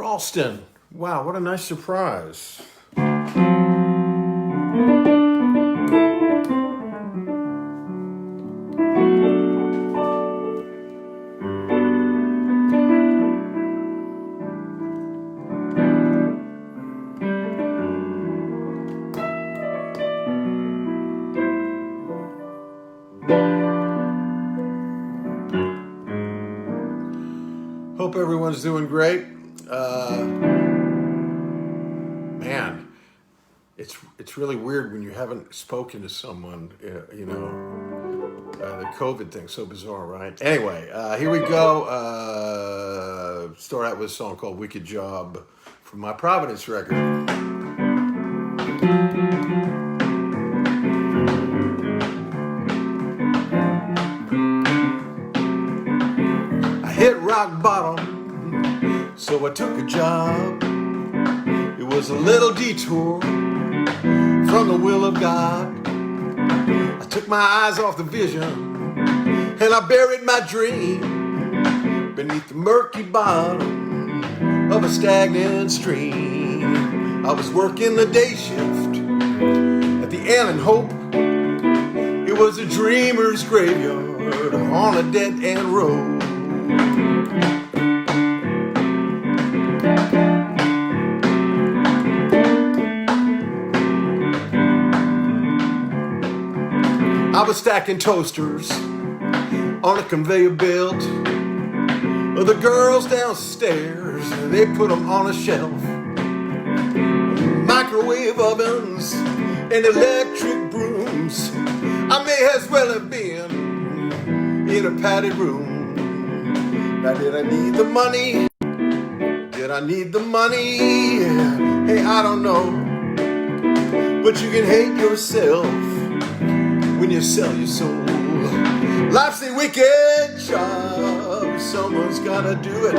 Ralston. Wow, what a nice surprise. Hope everyone's doing great. Man, it's really weird when you haven't spoken to someone, the COVID thing's so bizarre, right? Anyway, here we go. Start out with a song called Wicked Job from my Providence record. Hit rock bottom, so I took a job. It was a little detour from the will of God. I took my eyes off the vision and I buried my dream beneath the murky bottom of a stagnant stream. I was working the day shift at the Allen Hope. It was a dreamer's graveyard on a dead-end road. I was stacking toasters on a conveyor belt. The girls downstairs, they put them on a shelf. Microwave ovens and electric brooms. I may as well have been in a padded room. Now did I need the money? Did I need the money? Hey, I don't know. But you can hate yourself when you sell your soul. Life's a wicked job. Someone's gotta do it.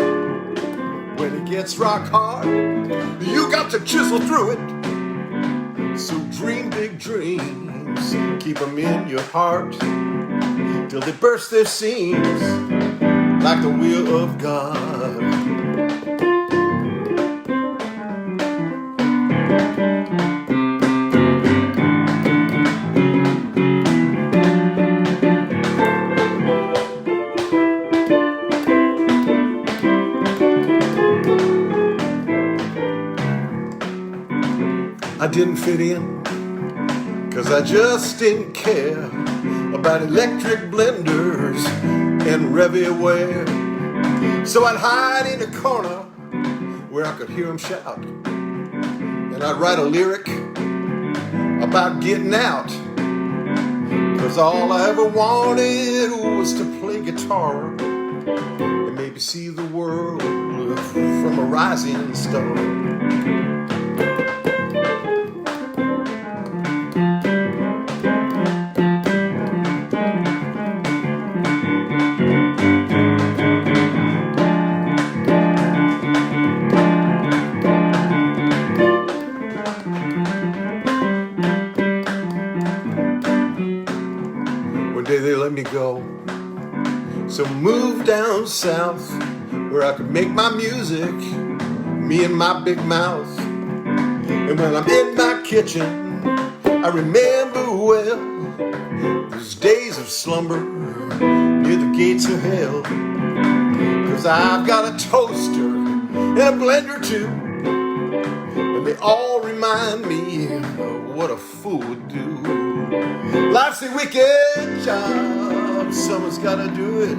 When it gets rock hard, you got to chisel through it. So dream big dreams. Keep them in your heart till they burst their seams like the will of God. I didn't fit in, cause I just didn't care about electric blenders and Revy-ware. So I'd hide in a corner where I could hear them shout, and I'd write a lyric about getting out. Cause all I ever wanted was to play guitar and maybe see the world from a rising star. They let me go, so moved down south where I could make my music, me and my big mouth. And when I'm in my kitchen, I remember well those days of slumber near the gates of hell. Cause I've got a toaster and a blender too, and they all remind me of what a fool would do. Life's a wicked job, someone's gotta do it.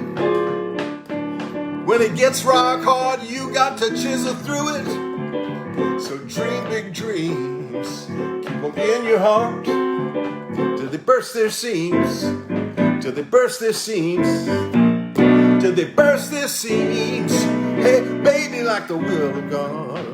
When it gets rock hard, you got to chisel through it. So dream big dreams, keep them in your heart till they burst their seams, till they burst their seams, till they burst their seams. Hey, baby, like the will of God.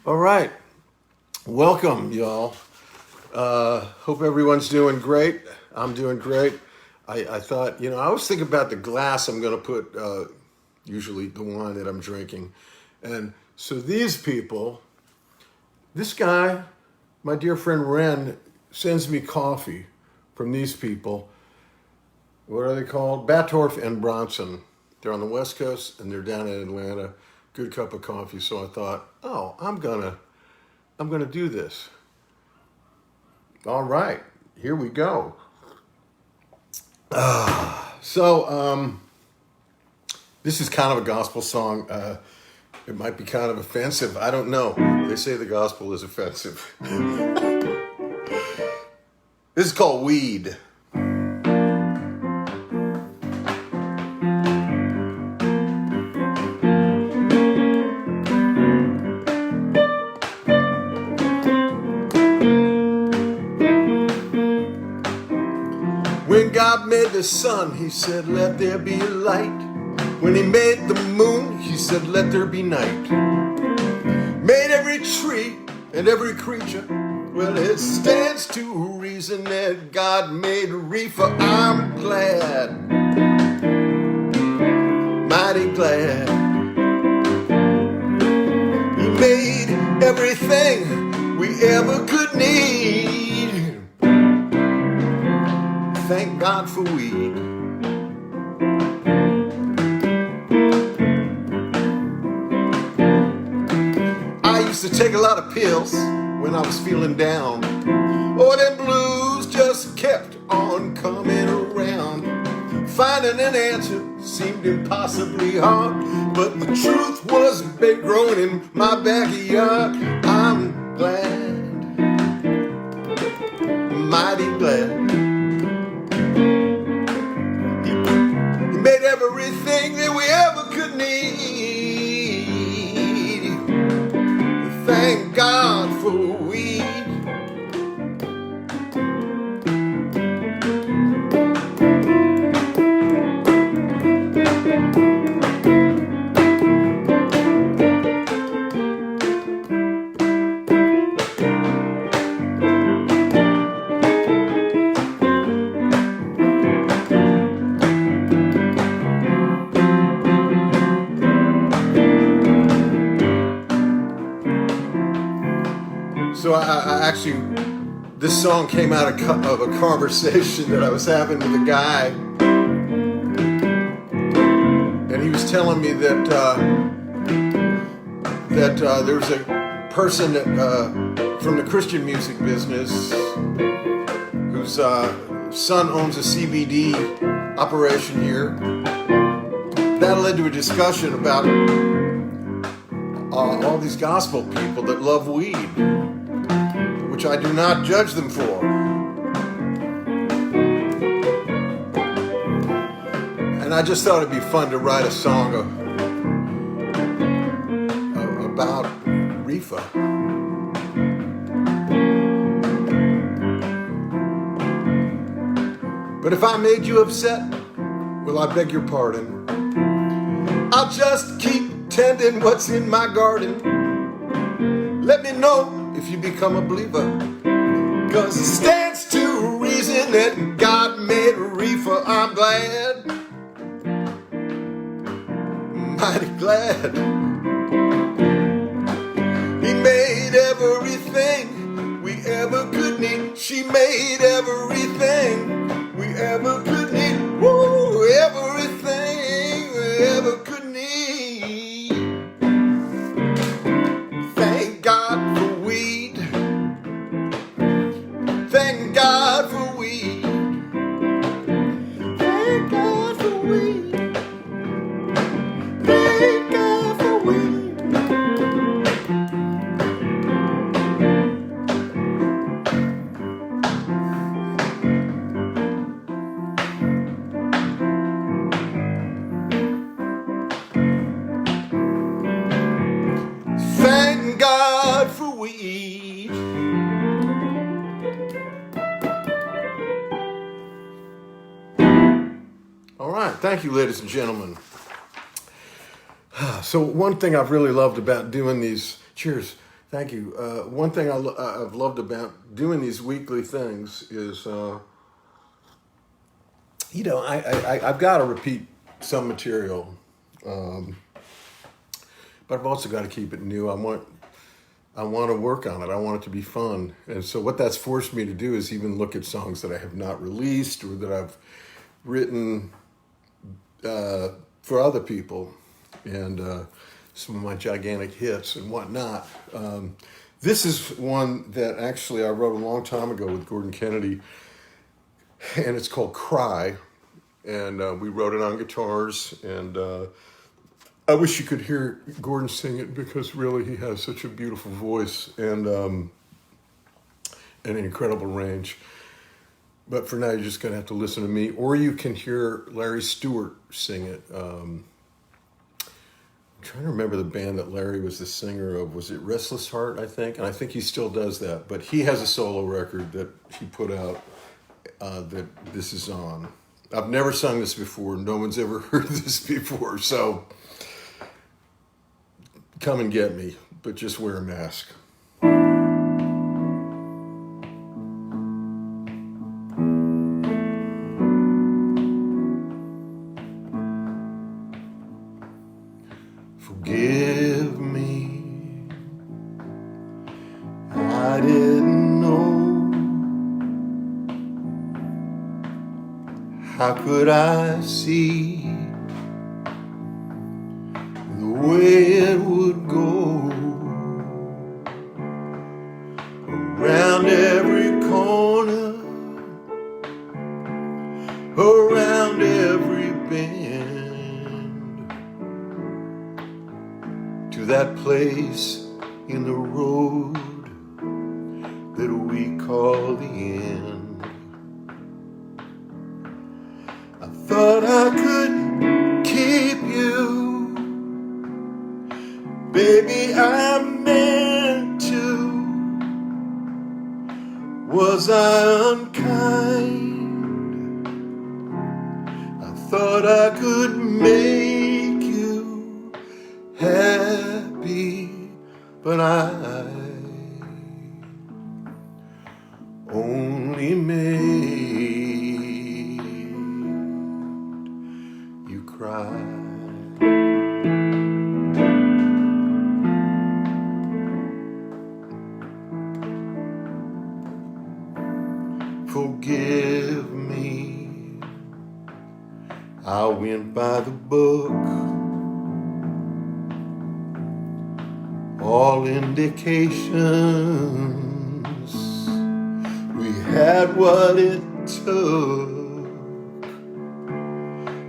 All right, welcome, y'all. Hope everyone's doing great. I'm doing great. I thought, I was thinking about the glass I'm going to put, usually the wine that I'm drinking. And so these people, this guy, my dear friend Ren, sends me coffee from these people. What are they called? Batorf and Bronson. They're on the West Coast and they're down in Atlanta. Good cup of coffee. So I thought, I'm gonna do this. All right, here we go. This is kind of a gospel song. It might be kind of offensive. I don't know. They say the gospel is offensive. This is called Weed. When God made the sun, he said, let there be light. When he made the moon, he said, let there be night. Made every tree and every creature. Well, it stands to reason that God made reefer. I'm glad, mighty glad. He made everything we ever could need. Thank God for weed. I used to take a lot of pills when I was feeling down. Oh, them blues just kept on coming around. Finding an answer seemed impossibly hard, but the truth was big growing in my backyard. I'm glad, mighty glad. He made everything that we ever could need. Thank God for weed. So I actually, this song came out of a conversation that I was having with a guy, and he was telling me that there was a person from the Christian music business whose son owns a CBD operation here. That led to a discussion about all these gospel people that love weed, which I do not judge them for. And I just thought it'd be fun to write a song about reefer. But if I made you upset, well, I beg your pardon. I'll just keep tending what's in my garden. Let me know if you become a believer, 'cause it stands to reason that God made reefer. I'm glad, mighty glad. He made everything we ever could need. She made everything we ever could need. Woo, everything we ever could need. Thank God for weed. Thank God for weed. Thank God for weed. Thank God for weed. Thank God for weed. All right, thank you, ladies and gentlemen. So one thing I've really loved about doing these, cheers, Thank you. One thing I've loved about doing these weekly things is, I've got to repeat some material, but I've also got to keep it new. I want to work on it. I want it to be fun. And so what that's forced me to do is even look at songs that I have not released or that I've written for other people, and some of my gigantic hits and whatnot. This is one that actually I wrote a long time ago with Gordon Kennedy, and it's called Cry. And we wrote it on guitars, and I wish you could hear Gordon sing it, because really he has such a beautiful voice and an incredible range. But for now, you're just going to have to listen to me, or you can hear Larry Stewart sing it. I'm trying to remember the band that Larry was the singer of. Was it Restless Heart, I think? And I think he still does that. But he has a solo record that he put out that this is on. I've never sung this before. No one's ever heard this before. So come and get me, but just wear a mask. Forgive me, I didn't know. How could I see the way it would go? Around every corner, around every bend, to that place in the road that we call the end. I thought I could keep you, baby, I meant to. Was I unkind? I thought I could make you happy, but I only made you cry. Forgive me, I went by the book. All indications, we had what it took.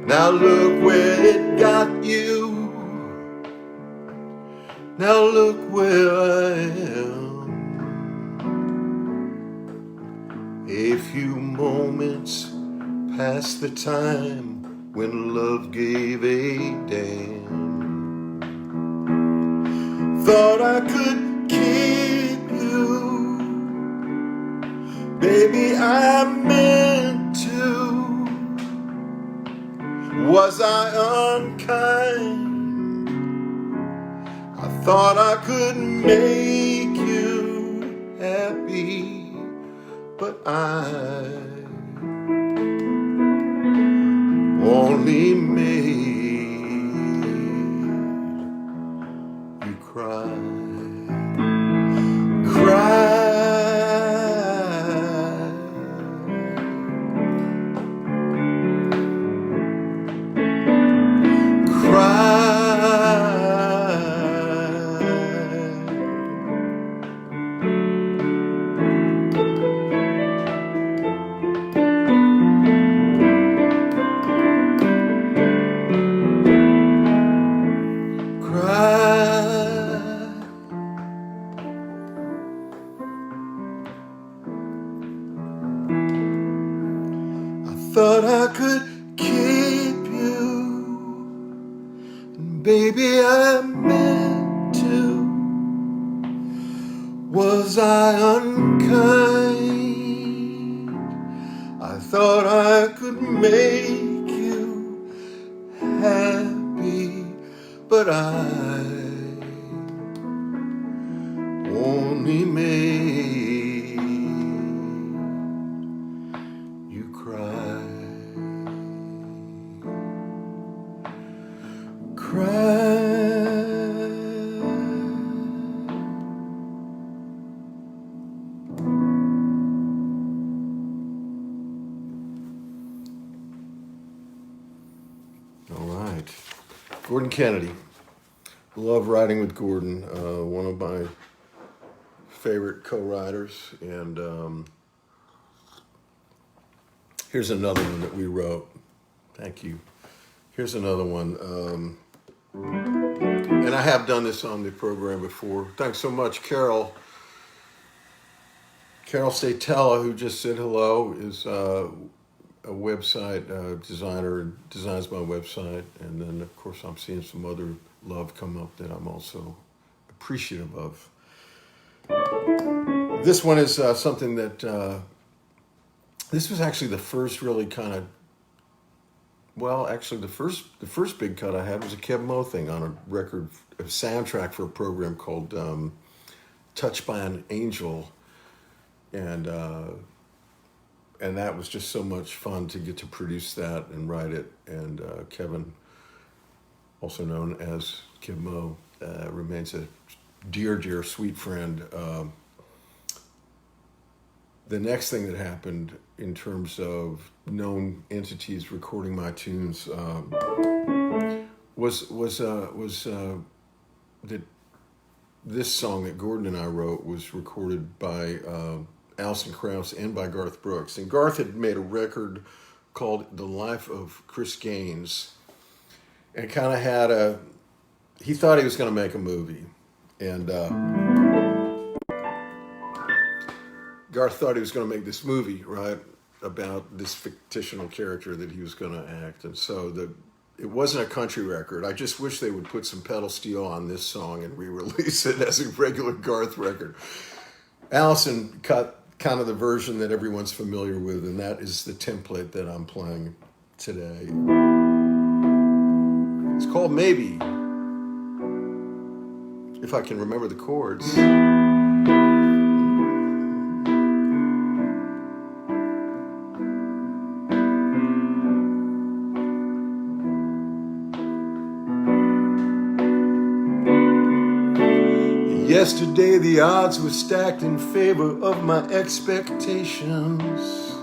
Now look where it got you. Now look where I am. A few moments past the time when love gave a damn. Thought I could keep you, baby, I meant to. Was I unkind? I thought I could make you happy, but I only made you cry. Cry. Thought I could keep you, and baby, I meant to. Was I unkind? I thought I could make you happy, but I only made you cry. All right. Gordon Kennedy. Love writing with Gordon, one of my favorite co-writers. And here's another one that we wrote. Thank you. Here's another one. And I have done this on the program before. Thanks so much, Carol. Carol Statella, who just said hello, is a website designer, designs my website. And then, of course, I'm seeing some other love come up that I'm also appreciative of. This one is something that, this was actually the first really kind of, well, actually the first big cut I had was a Kev Mo thing on a record, a soundtrack for a program called Touched by an Angel. And that was just so much fun to get to produce that and write it. And Kevin, also known as Kev Mo, remains a dear, dear, sweet friend. The next thing that happened in terms of known entities recording my tunes was that this song that Gordon and I wrote was recorded by Alison Krauss and by Garth Brooks. And Garth had made a record called The Life of Chris Gaines, and kind of had he thought he was going to make a movie. And Garth thought he was going to make this movie, right, about this fictional character that he was going to act. And so it wasn't a country record. I just wish they would put some pedal steel on this song and re-release it as a regular Garth record. Allison cut kind of the version that everyone's familiar with, and that is the template that I'm playing today. It's called Maybe, if I can remember the chords. Yesterday the odds were stacked in favor of my expectations,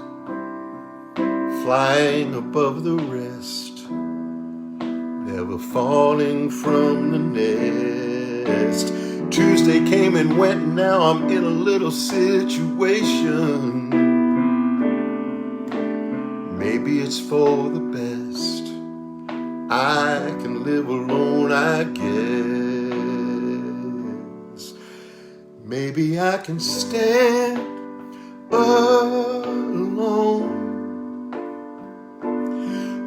flying above the rest, never falling from the nest. Tuesday came and went, and now I'm in a little situation. Maybe it's for the best. I can live alone, I guess. Maybe I can stand alone.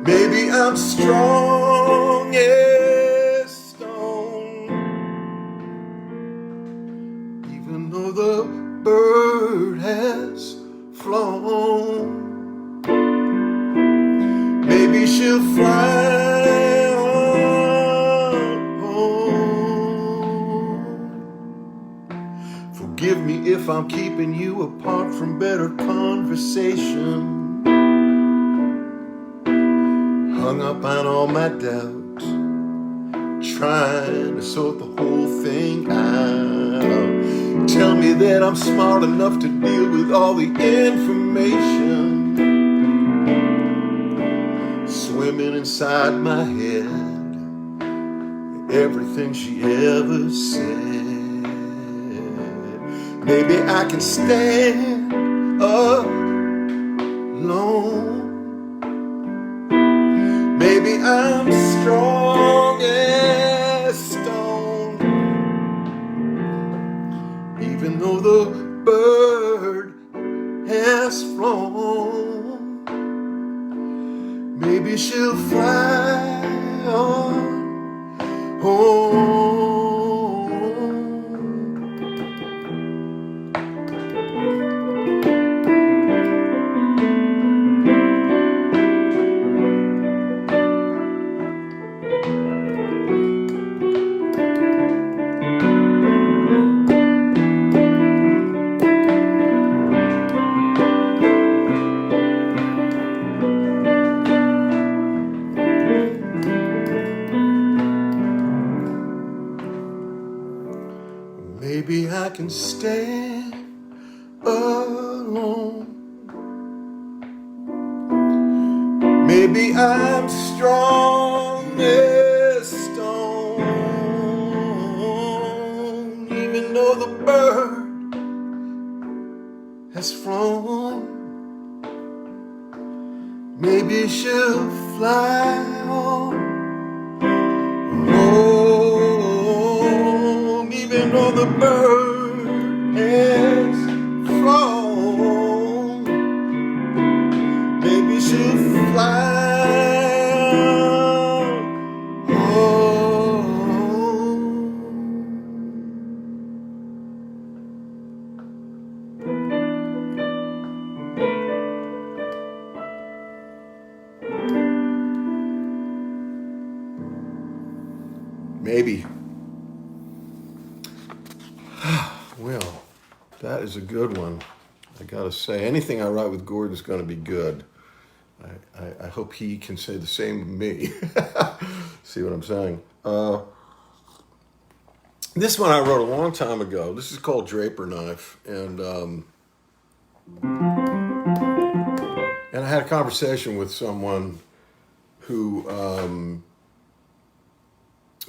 Maybe I'm strong as stone, even though the bird has flown. Maybe she'll fly on home. Forgive me if I'm keeping you apart from better conversation. Hung up on all my doubt, trying to sort the whole thing out. Tell me that I'm smart enough to deal with all the information swimming inside my head, everything she ever said. Maybe I can stand alone. Maybe I'm strong as stone, even though the bird has flown. Maybe she'll fly on home. Maybe I can stand alone. Maybe I'm strong as stone, even though the bird has flown. Maybe she'll fly on home, even though the bird has flown. Maybe she'll fly home. Maybe. Well, that is a good one. I gotta say, anything I write with Gordon is gonna be good. I hope he can say the same of me. See what I'm saying? This one I wrote a long time ago. This is called Draper Knife, and I had a conversation with someone who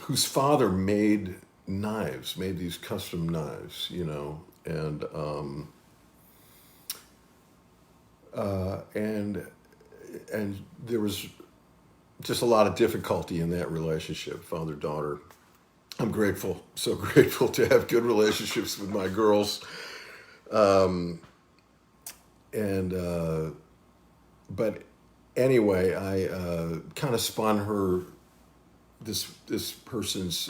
whose father made knives, made these custom knives, you know, and there was just a lot of difficulty in that relationship, father-daughter. I'm grateful, so grateful to have good relationships with my girls. But anyway, I kind of spun her, this person's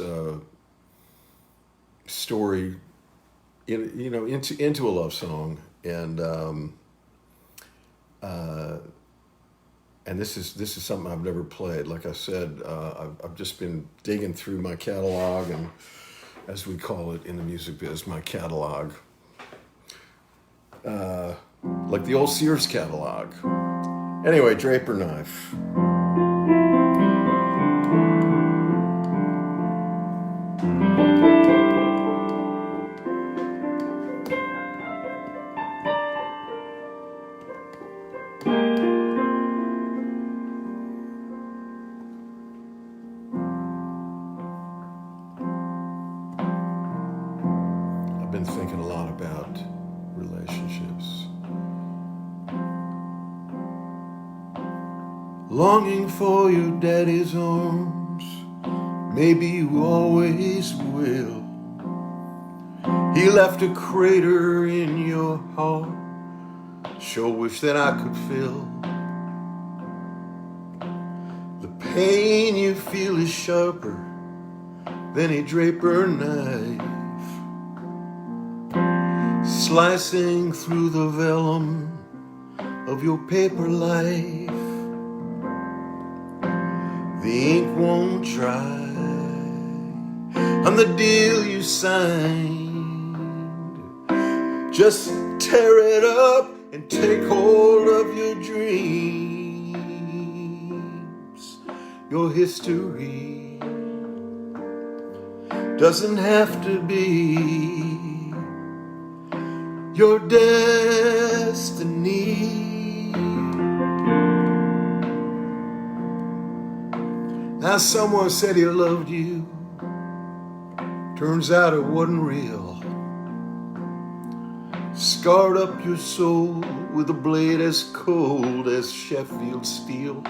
story, into a love song, and this is something I've never played. Like I said, I've just been digging through my catalog, and as we call it in the music biz, my catalog, like the old Sears catalog. Anyway, Draper Knife. I've been thinking a lot about relationships. Longing for your daddy's arms, maybe you always will. He left a crater in your heart, sure wish that I could fill. The pain you feel is sharper than a Draper knife, slicing through the vellum of your paper life. The ink won't dry on the deal you signed. Just tear it up and take hold of your dreams. Your history doesn't have to be your destiny. Now someone said he loved you, turns out it wasn't real. Scarred up your soul with a blade as cold as Sheffield steel.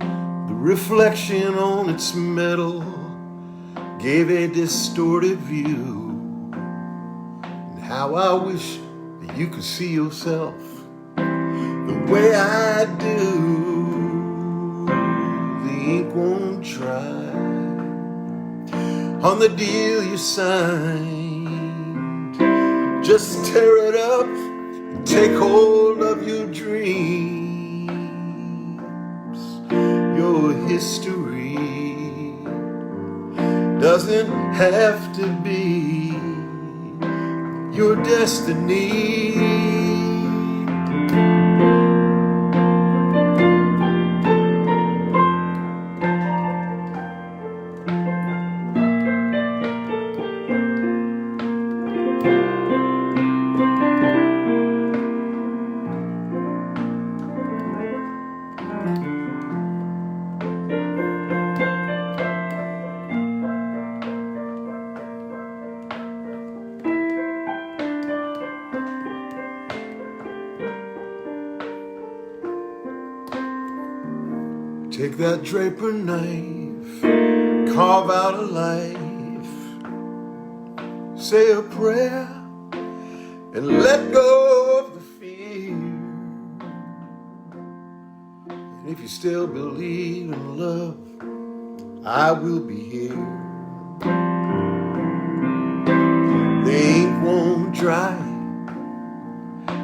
The reflection on its metal gave a distorted view. And how I wish that you could see yourself the way I do. The ink won't dry on the deal you signed. Just tear it up and take hold of your dreams. Your history doesn't have to be your destiny. Take that Draper knife, carve out a life, say a prayer, and let go of the fear. And if you still believe in love, I will be here. The ink won't dry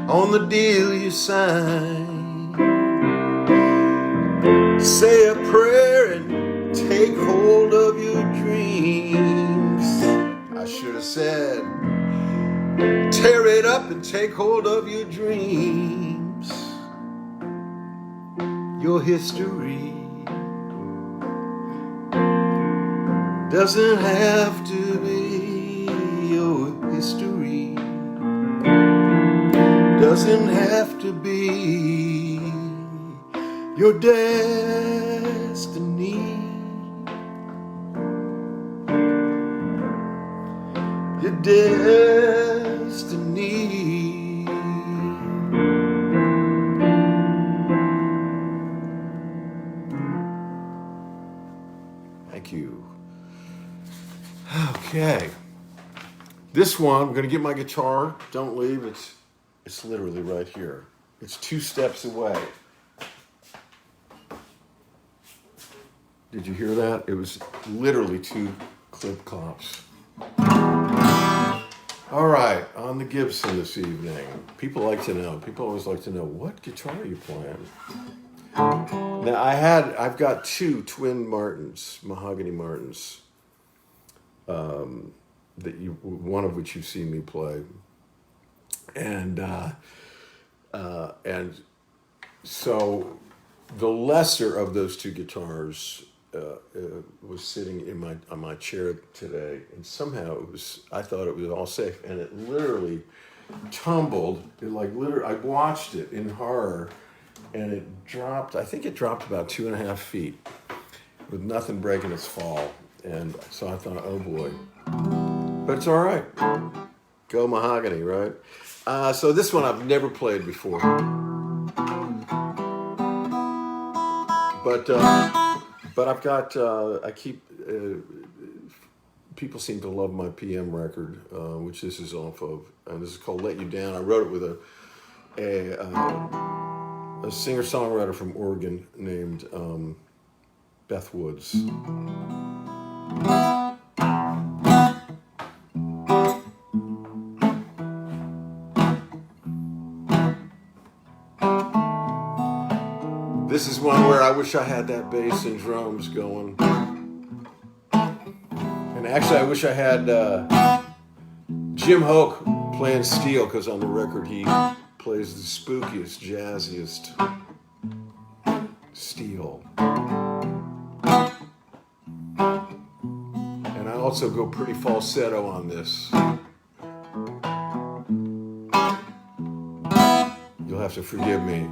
on the deal you sign. Say a prayer and take hold of your dreams. I should have said, tear it up and take hold of your dreams. Your history doesn't have to be your history. Doesn't have to be your destiny. Your destiny. Thank you. Okay. This one, I'm going to get my guitar. Don't leave. It's literally right here. It's 2 steps away. Did you hear that? It was literally 2 clip clops. All right, on the Gibson this evening. People like to know. People always like to know, what guitar are you playing? Now, I've got 2 twin Martins, mahogany Martins, one of which you've seen me play, and so the lesser of those 2 guitars was sitting on my chair today, and somehow I thought it was all safe, and it literally tumbled. I watched it in horror, and it dropped. I think it dropped about 2.5 feet with nothing breaking its fall. And so I thought, oh boy, but it's all right. Go mahogany, right? So this one I've never played before, but I've got, people seem to love my PM record, which this is off of, and this is called Let You Down. I wrote it with a singer-songwriter from Oregon named Beth Woods. This is one where I wish I had that bass and drums going. And actually, I wish I had Jim Hoke playing steel, because on the record he plays the spookiest, jazziest steel. And I also go pretty falsetto on this. You'll have to forgive me.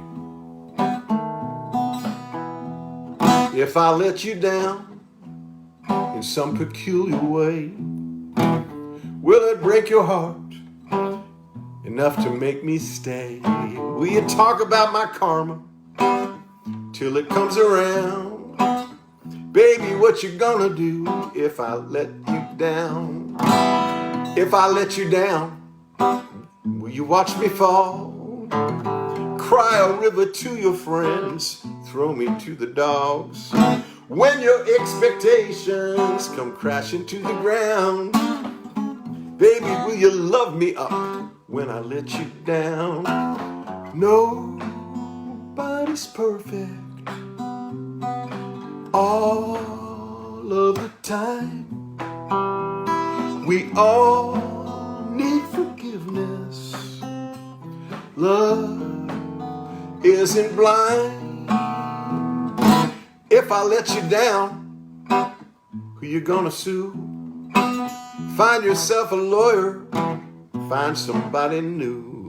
If I let you down in some peculiar way, will it break your heart enough to make me stay? Will you talk about my karma till it comes around? Baby, what you gonna do if I let you down? If I let you down, will you watch me fall? Cry a river to your friends, throw me to the dogs. When your expectations come crashing to the ground, baby, will you love me up when I let you down? Nobody's perfect all of the time. We all need forgiveness. Love isn't blind. If I let you down, who you gonna sue? Find yourself a lawyer, find somebody new.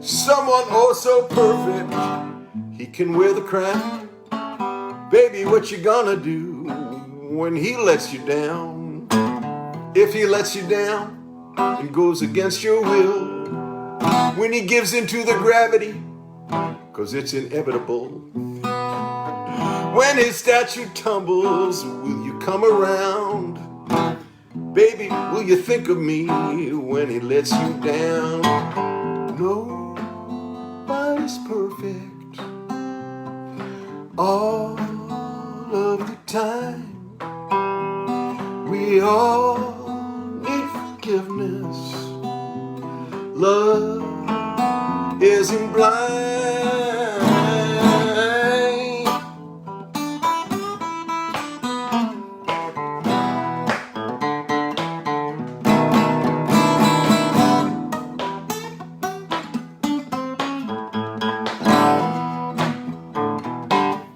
Someone oh so perfect, he can wear the crown. Baby, what you gonna do when he lets you down? If he lets you down and goes against your will, when he gives into the gravity, 'cause it's inevitable. When his statue tumbles, will you come around? Baby, will you think of me when he lets you down? Nobody's perfect all of the time. We all need forgiveness. Love isn't blind.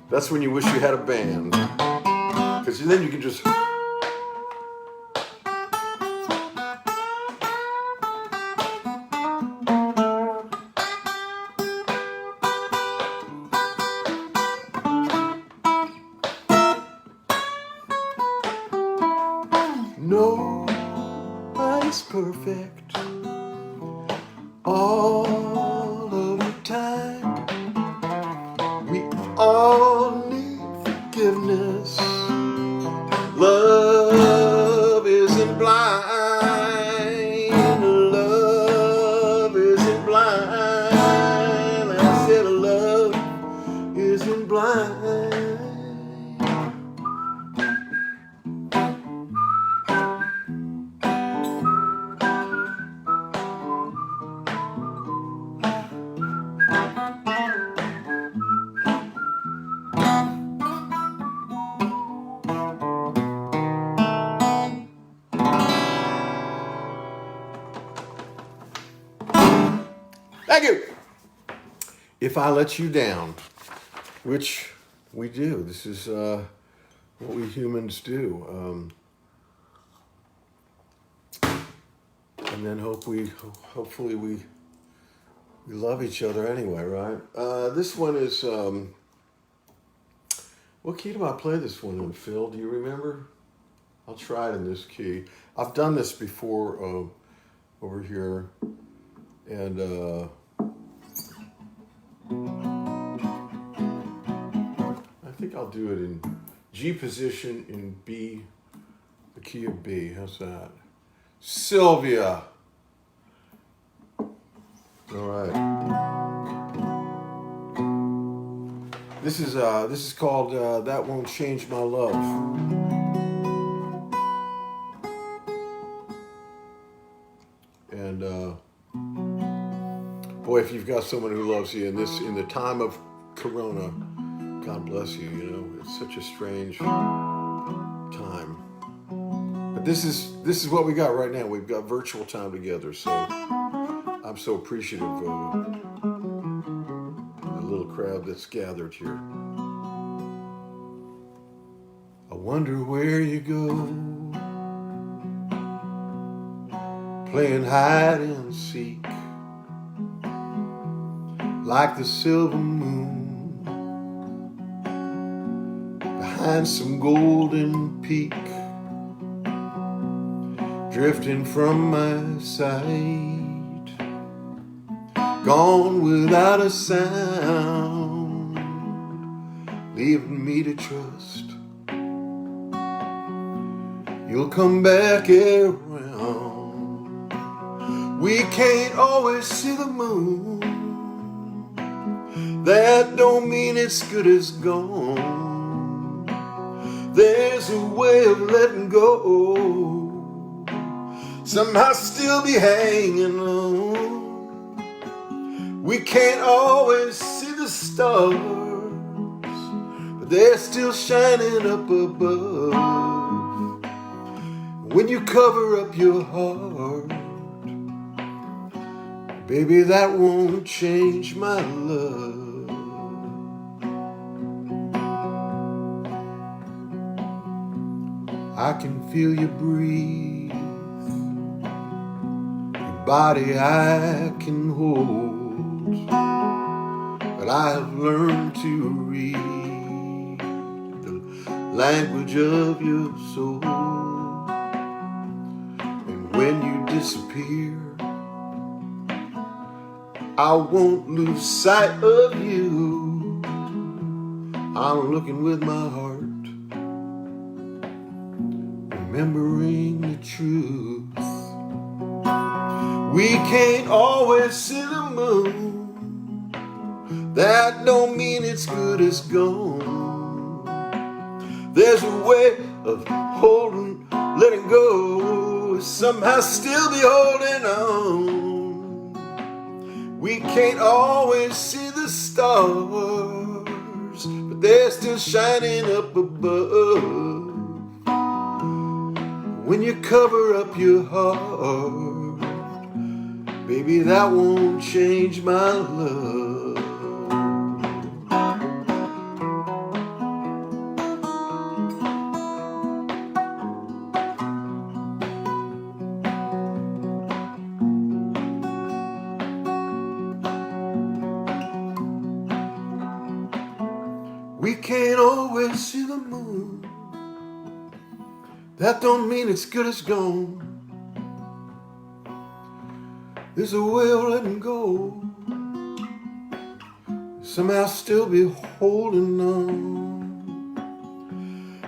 That's when you wish you had a band, because then you can just... Nobody's perfect all of the time. We all need forgiveness. Love isn't blind. Love isn't blind. I said love isn't blind. Thank you. If I let you down, which we do. This is what we humans do. And then hopefully we love each other anyway, right? This one is, what key do I play this one in, Phil? Do you remember? I'll try it in this key. I've done this before over here. And I think I'll do it in G position in B, the key of B. How's that? Sylvia. All right. This is called That Won't Change My Love. And boy, if you've got someone who loves you in the time of Corona, God bless you. You know, it's such a strange time. But this is what we got right now. We've got virtual time together, so I'm so appreciative of the little crowd that's gathered here. I wonder where you go, playing hide and seek, like the silver moon behind some golden peak, drifting from my sight, gone without a sound, leaving me to trust you'll come back around. We can't always see the moon, that don't mean it's good as gone. There's a way of letting go, somehow still be hanging on. We can't always see the stars, but they're still shining up above. When you cover up your heart, baby, that won't change my love. I can feel you breathe, your body I can hold, but I have learned to read the language of your soul. And when you disappear, I won't lose sight of you. I'm looking with my heart, remembering the truth. We can't always see the moon. That don't mean it's good as gone. There's a way of holding, letting go, somehow still be holding on. We can't always see the stars, but they're still shining up above. When you cover up your heart, baby, that won't change my love. We can't always see the moon. That don't mean it's good as gone. There's a way of letting go, somehow still be holding on.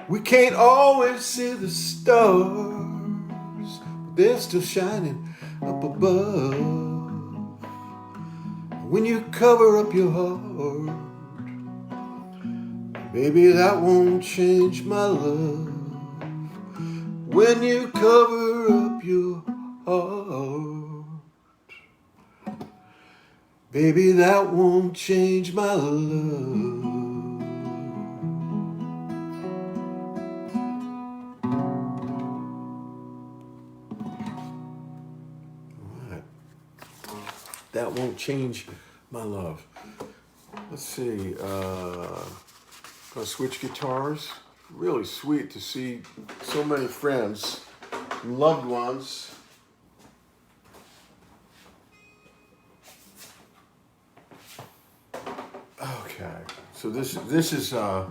We can't always see the stars, but they're still shining up above. When you cover up your heart, baby, that won't change my love. When you cover up your heart, baby, that won't change my love. All right. That won't change my love. Let's see. Gonna switch guitars. Really sweet to see so many friends, loved ones. Okay, so this is a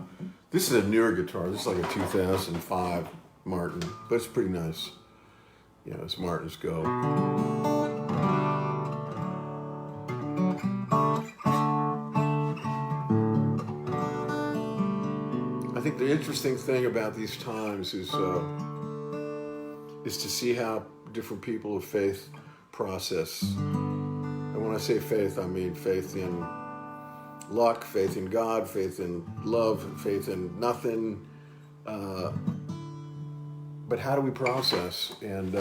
newer guitar. This is like a 2005 Martin, but it's pretty nice. Yeah, it's Martin's Go. I think the interesting thing about these times is to see how different people of faith process. And when I say faith, I mean faith in luck, faith in God, faith in love, faith in nothing. But how do we process? And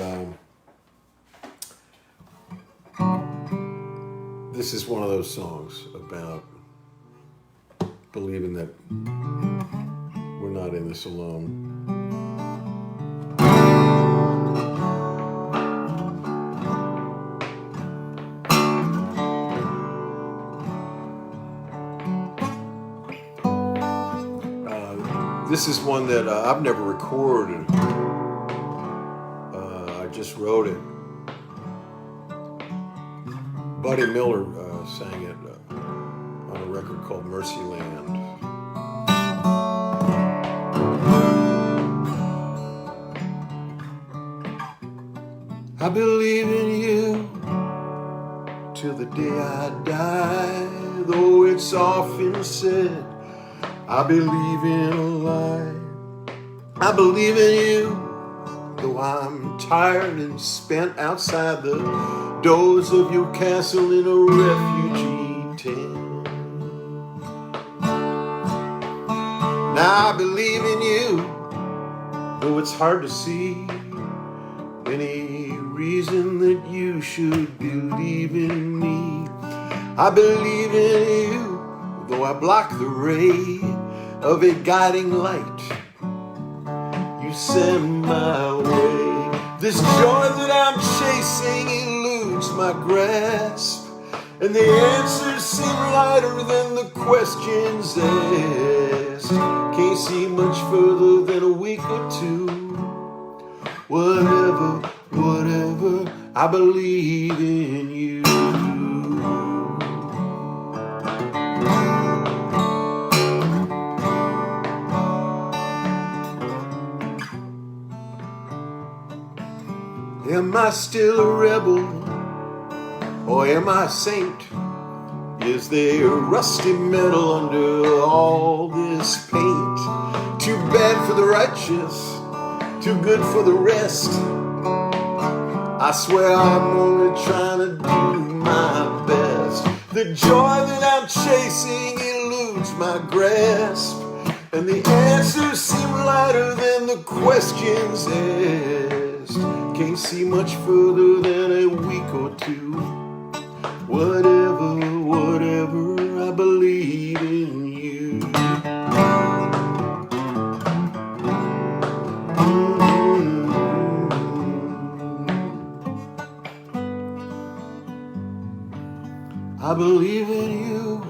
this is one of those songs about believing that we're not in this alone. This is one that I've never recorded. I just wrote it. Buddy Miller sang it on a record called Mercyland. I believe in you till the day I die, though it's often said I believe in a lie. I believe in you, though I'm tired and spent outside the doors of your castle in a refugee tent. Now I believe in you, though it's hard to see any reason that you should believe in me. I believe in you, though I block the ray of a guiding light you send my way. This joy that I'm chasing eludes my grasp, and the answers seem lighter than the questions asked. Can't see much further than a week or two. Whatever, I believe in you. Am I still a rebel, or am I a saint? Is there rusty metal under all this paint? Too bad for the righteous, too good for the rest. I swear I'm only trying to do my best. The joy that I'm chasing eludes my grasp, and the answers seem lighter than the questions asked. Can't see much further than a week or two. Whatever, I believe in you. I believe in you,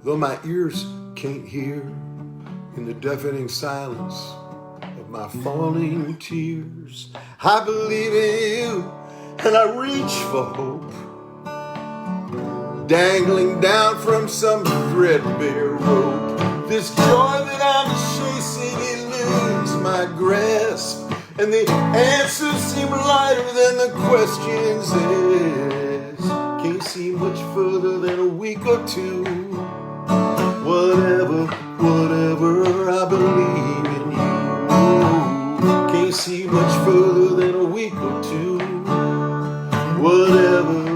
though my ears can't hear, in the deafening silence of my falling tears. I believe in you, and I reach for hope, dangling down from some threadbare rope. This joy that I'm chasing eludes my grasp, and the answers seem lighter than the questions asked. Can't see much further than a week or two. Whatever, I believe in you. Can't see much further than a week or two. Whatever,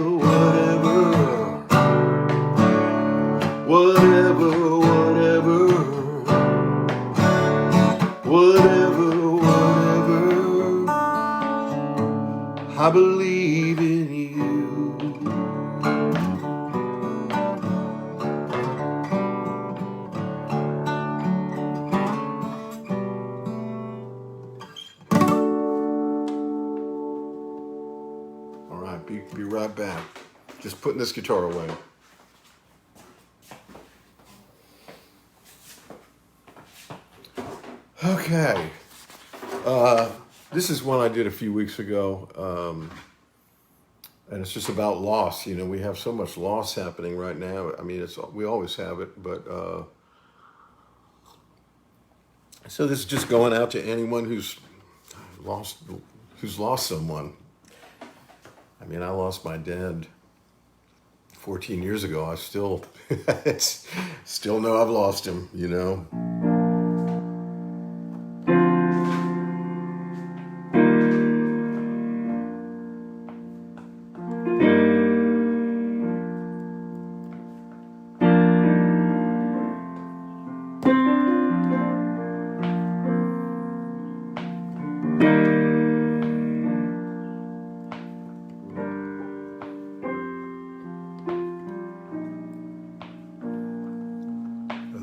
I believe in you. All right, be right back. Just putting this guitar away. Okay. This is one I did a few weeks ago, and it's just about loss. You know, we have so much loss happening right now. I mean, we always have it, but so this is just going out to anyone who's lost someone. I mean, I lost my dad 14 years ago. I still know I've lost him, you know.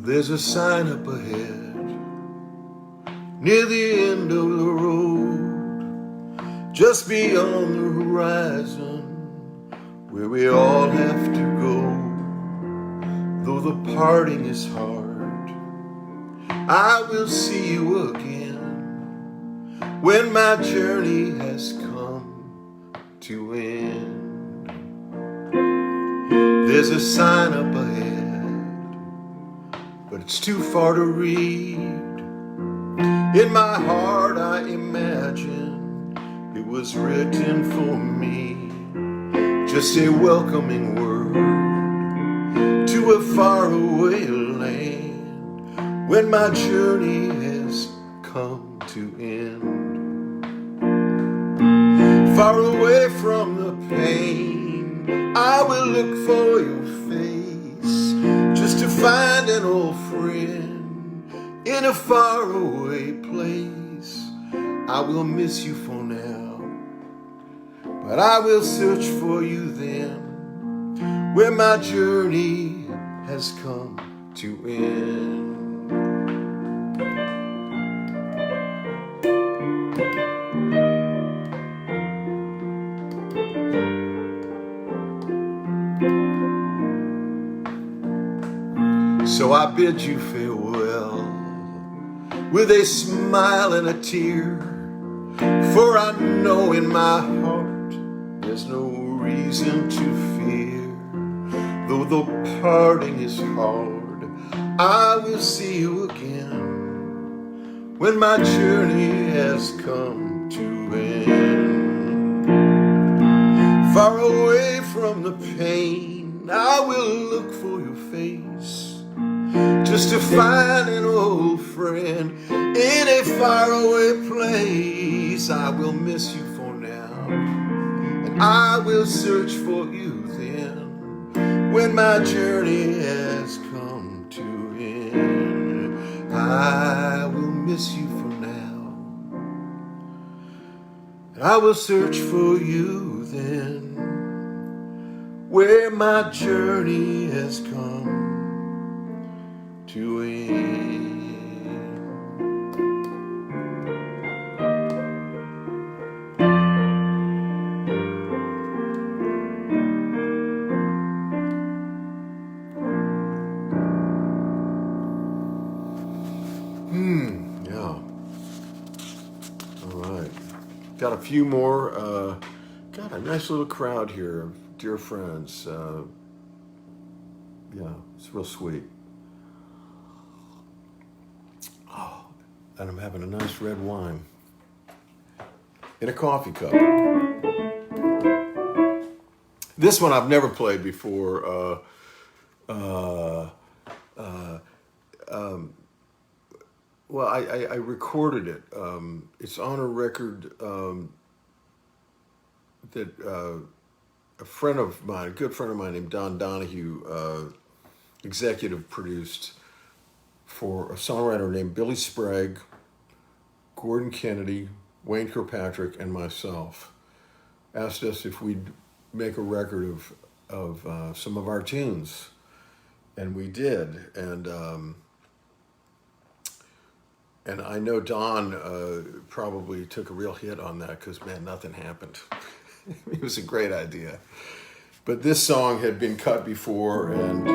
There's a sign up ahead, near the end of the road, just beyond the horizon, where we all have to go. Though the parting is hard, I will see you again, when my journey has come to end. There's a sign up ahead, but it's too far to read. In my heart I imagine it was written for me, just a welcoming word to a faraway land, when my journey has come to end. Far away from the pain, I will look for your face, just to find an old friend in a faraway place. I will miss you for now, but I will search for you then, where my journey has come to end. So I bid you farewell, with a smile and a tear, for I know in my heart there's no reason to fear. Though the parting is hard, I will see you again, when my journey has come to end. Far away from the pain, and I will look for your face, just to find an old friend in a faraway place. I will miss you for now, and I will search for you then, when my journey has come to end. I will miss you for now, and I will search for you then, where my journey has come to end. Yeah. All right. Got a few more. Got a nice little crowd here, dear friends. Yeah, it's real sweet. Oh, and I'm having a nice red wine in a coffee cup. This one I've never played before. Well, I recorded it. It's on a record that a friend of mine, a good friend of mine named Don Donahue, executive produced for a songwriter named Billy Sprague, Gordon Kennedy, Wayne Kirkpatrick, and myself. Asked us if we'd make a record of some of our tunes, and we did. And I know Don probably took a real hit on that because, man, nothing happened. It was a great idea. But this song had been cut before, and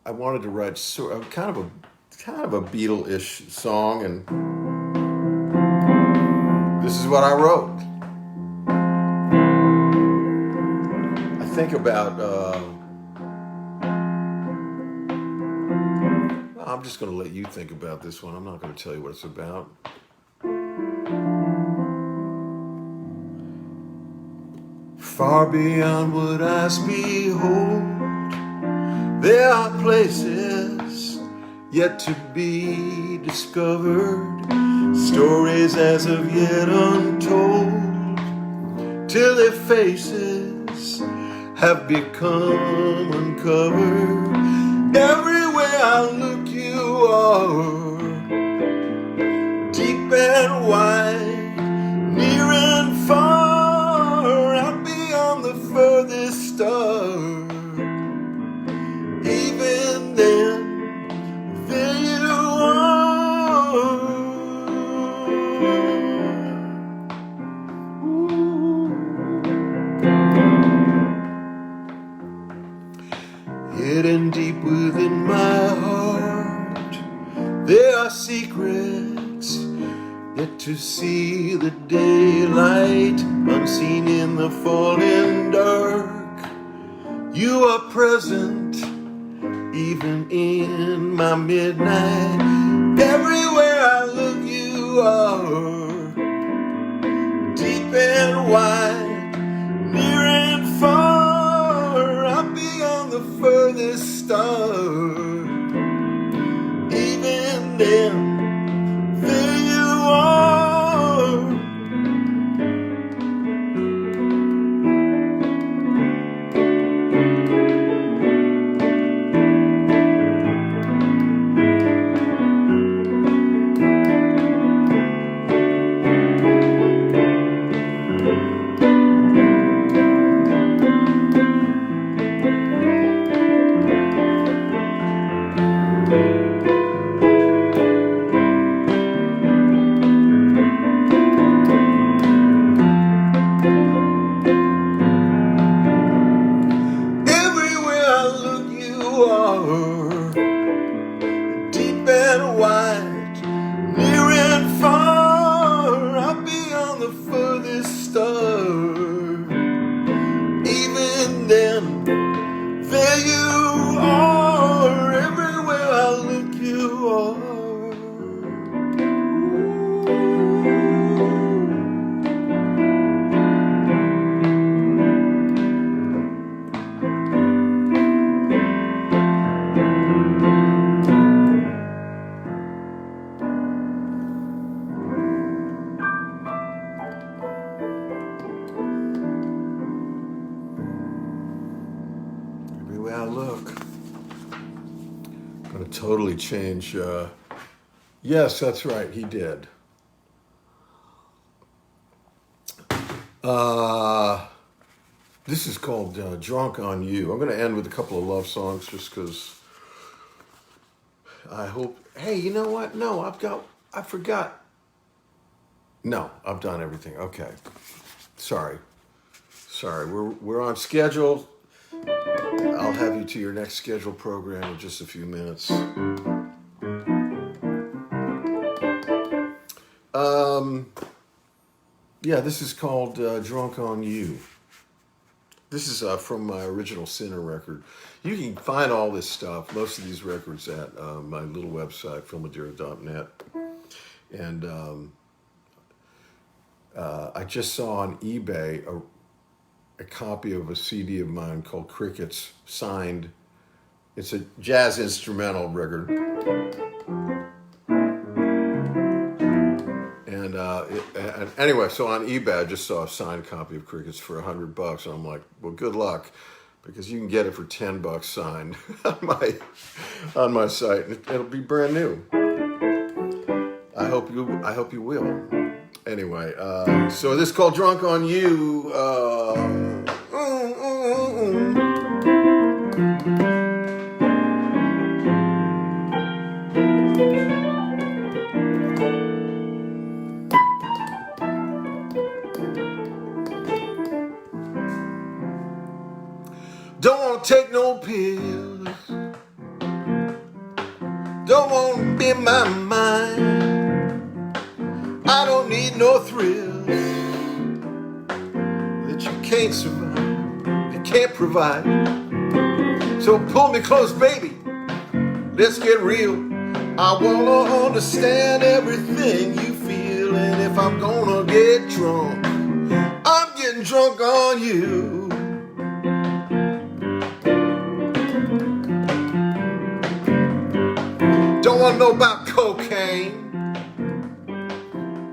I wanted to write kind of a Beatle-ish song, and this is what I wrote. I think about. I'm just going to let you think about this one. I'm not going to tell you what it's about. Far beyond what eyes behold, there are places yet to be discovered, stories as of yet untold, till their faces have become uncovered. Everywhere I look, you are deep and wide, near and far, out beyond the furthest star. Even then, there you are. Hidden deep within my heart, there are secrets yet to see the daylight, unseen in the falling dark. You are present even in my midnight. Everywhere I look, you are deep and wide, near and far, out beyond the furthest star. Even then, there you are. Deep and wide, near and far, out beyond the furthest star. Even then, there you are. Everywhere I look, you are. totally change. Yes, that's right. He did. This is called Drunk on You. I'm going to end with a couple of love songs just because I hope. Hey, you know what? No, I forgot. No, I've done everything. Okay. Sorry. We're on schedule. I'll have you to your next scheduled program in just a few minutes. Yeah, this is called Drunk on You. This is from my original Sinner record. You can find all this stuff, most of these records, at my little website, filmadeira.net. And I just saw on eBay a copy of a CD of mine called Crickets, signed. It's a jazz instrumental record. And anyway, so on eBay, I just saw a signed copy of Crickets for $100, and I'm like, well, good luck, because you can get it for $10 signed on my site, and it'll be brand new. I hope you will. Anyway, so this is called Drunk on You. Don't want to take no pills. Don't want to be my mind. I don't need no thrills that you can't survive, you can't provide. So pull me close, baby. Let's get real. I want to understand everything you feel. And if I'm gonna get drunk, I'm getting drunk on you. Don't want to know about cocaine.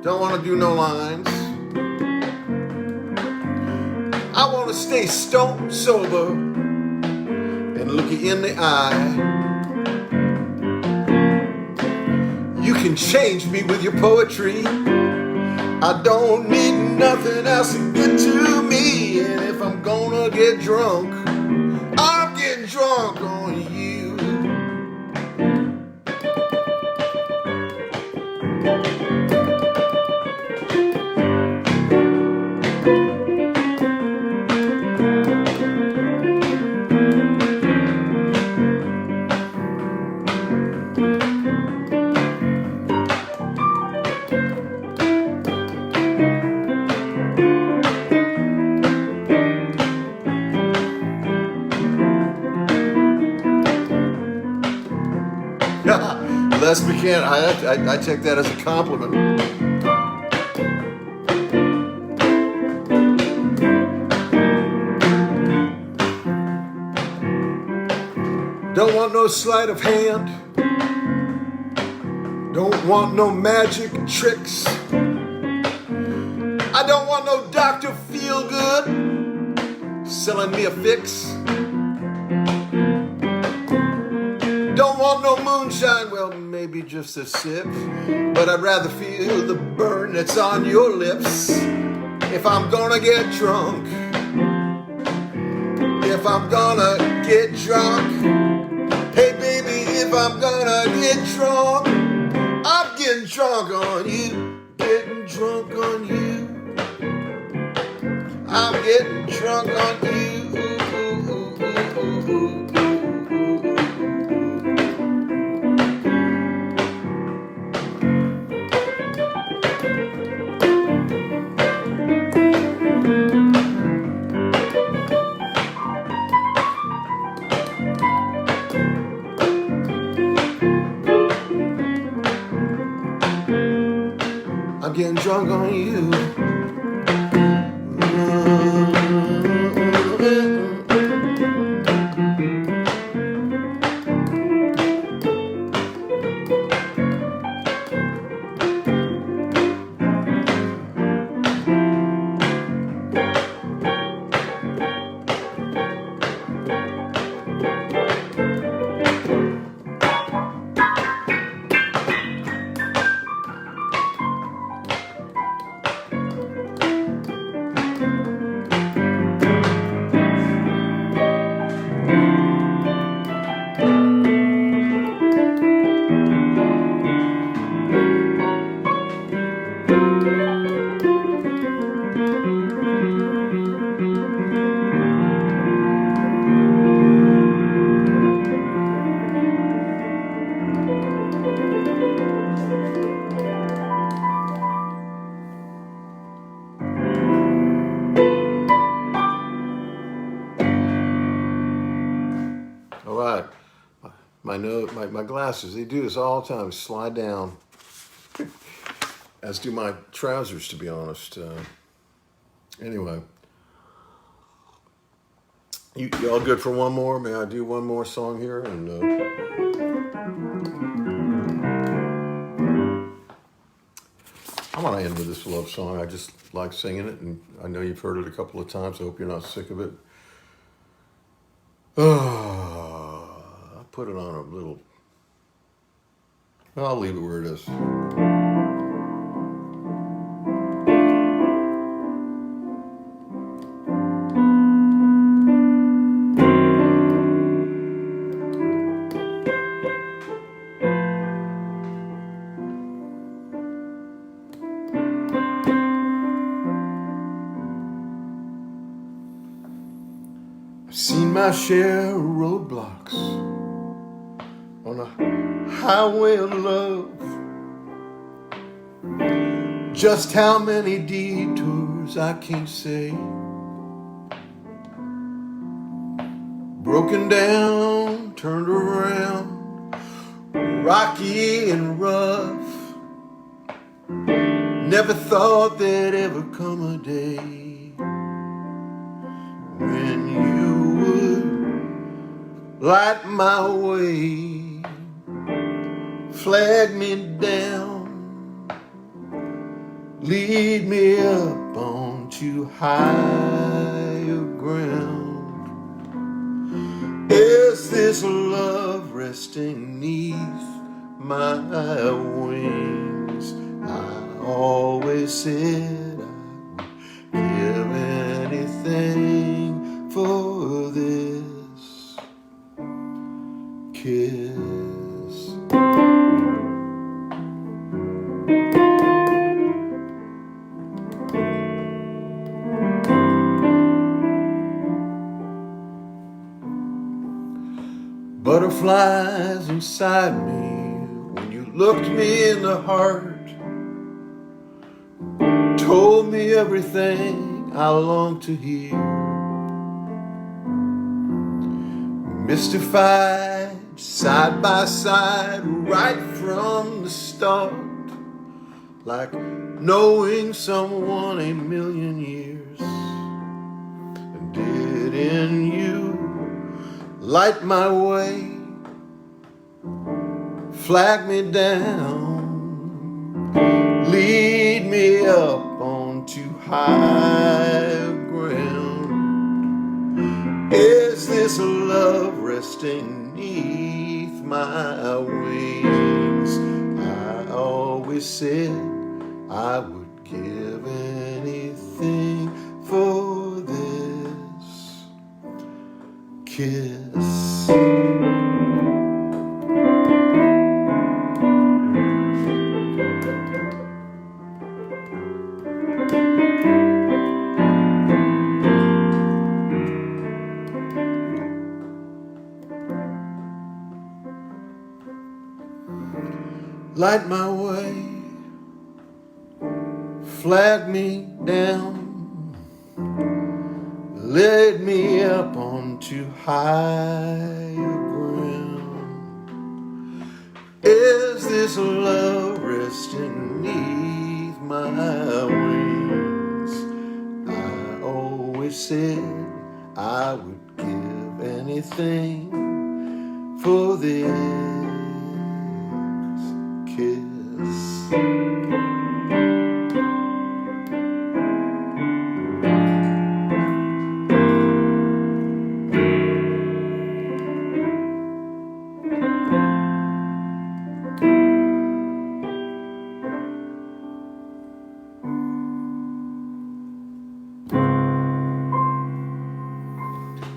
Don't want to do no lines. I want to stay stone sober and look you in the eye. You can change me with your poetry. I don't need nothing else to get to me. And if I'm gonna get drunk, I'm getting drunk on you. Les McCann, I take that as a compliment. Don't want no sleight of hand. Don't want no magic tricks. I don't want no Dr. Feelgood selling me a fix. Don't want no moonshine, well, maybe just a sip. But I'd rather feel the burn that's on your lips. If I'm gonna get drunk, if I'm gonna get drunk, hey baby, if I'm gonna get drunk, I'm getting drunk on you, getting drunk on you. I'm getting drunk on you. I'm getting drunk on you. know my glasses, they do this all the time, slide down. As do my trousers, to be honest. Anyway. You all good for one more? May I do one more song here? And I want to end with this love song. I just like singing it, and I know you've heard it a couple of times. I hope you're not sick of it. I put it on a little... I'll leave it where it is. I've seen my share of roadblocks on a highway of love. Just how many detours I can't say. Broken down, turned around, rocky and rough. Never thought there'd ever come a day when you would light my way, flag me down, lead me up onto higher ground. Is this love resting 'neath my wings? I always said I would give anything for this kiss. Butterflies inside me when you looked me in the heart, told me everything I longed to hear. Mystified, side by side, right from the start, like knowing someone a million years. And didn't you light my way, flag me down, lead me up onto higher ground? Is this love resting 'neath my wings? I always said I would give anything for this kiss. Light my way, flag me down, lead me up onto higher ground. Is this love resting 'neath my wings? I always said I would give anything for this kiss.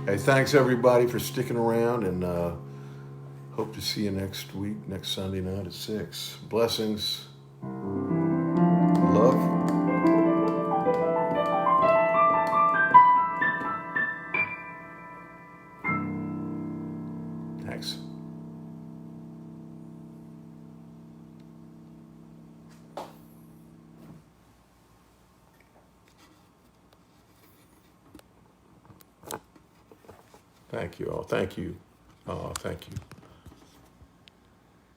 Hey, thanks everybody for sticking around, and hope to see you next week, next Sunday night at 6. Blessings. Love. Thanks. Thank you all. Thank you. Thank you.